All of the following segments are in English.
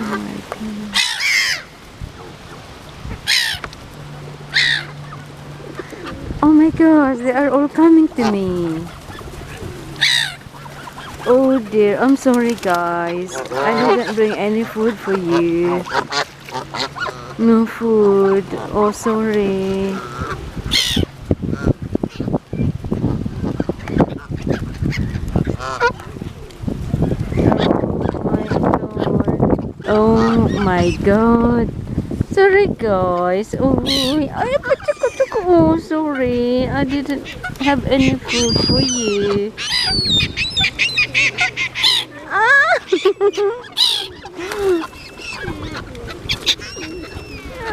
my goodness. Oh my gosh, they are all coming to me. Oh dear, I'm sorry guys. I didn't bring any food for you. No food. Oh, sorry. Oh my god. Sorry guys. Oh, oh, sorry. I didn't have any food for you. Ah!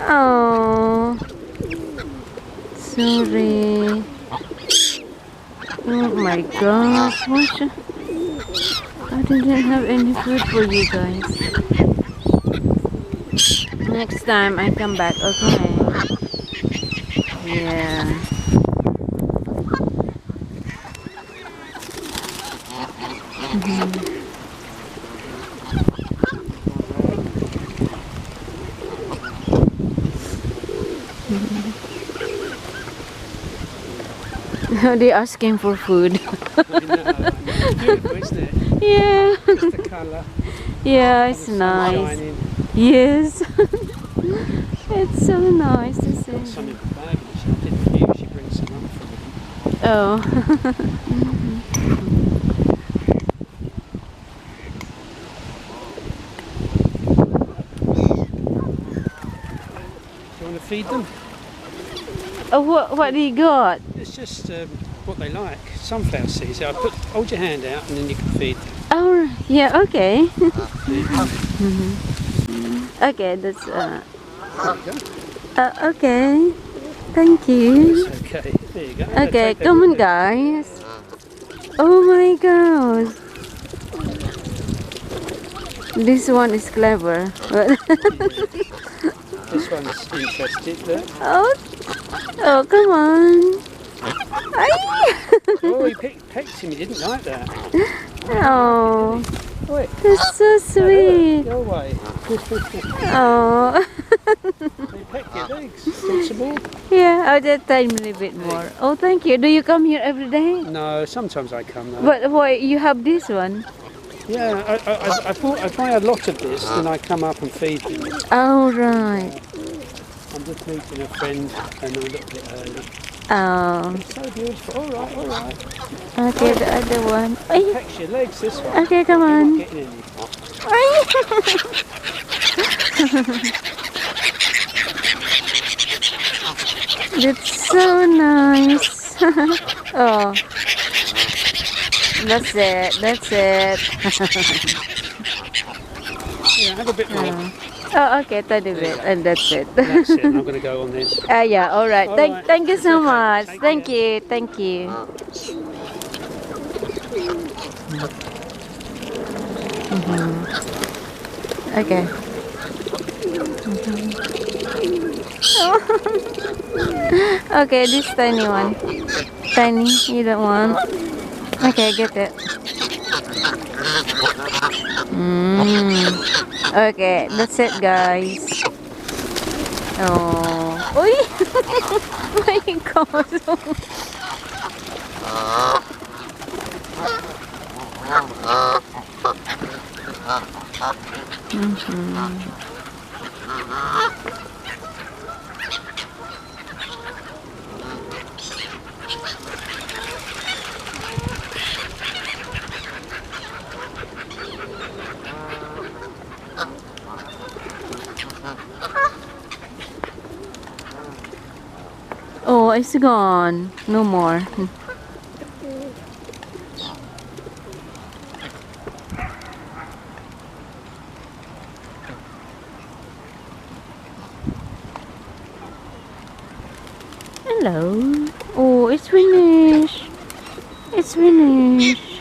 Oh, sorry. Oh my gosh, I didn't have any food for you guys. Next time I come back, okay? Yeah. They're asking for food. I know. Beautiful, isn't it? Yeah. Just the colour. Yeah, it's The sun nice. shining. Yes. It's so nice to see. Got some in the bag. I didn't usually bring some up for them. Oh. Do you want to feed them? Oh, what do you got? It's just what they like. Sunflower seeds. Hold your hand out and then you can feed them. Oh, yeah, okay. Okay, that's There you go. okay. Thank you. It's okay. There you go. Okay, come on guys. Oh my gosh. This one is clever. This one's interested. Look. Oh, come on. Ay! Oh, he pecked him. He didn't like that. Oh, Wait. that's so sweet. Go away. Oh. They peck your legs. Want some more? Yeah, I'll just tiny little bit more. Oh, thank you. Do you come here every day? No, sometimes I come though. But why you have this one? Yeah, I buy a lot of this, then I come up and feed them. Oh, right. I'm just meeting a friend and a little bit early. Oh, It's so beautiful. All right, all right. okay, the other one. Ay, Pecks your legs, this one. okay, come You're on. not getting any. Ay. That's so nice. Oh, that's it. That's it. Yeah, have a bit more. Oh, okay, tiny bit, and that's it. That's it. I'm going to go on this. Yeah, all right. All Thank, right. thank you It's so okay. much. Take Thank care. you, thank you. Okay. Okay, this tiny one. Tiny, you don't want. Okay, get it. Okay, that's it, guys. Oh, uy! My God. Oh, it's gone. No more. Hello. Oh, it's finished. It's finished.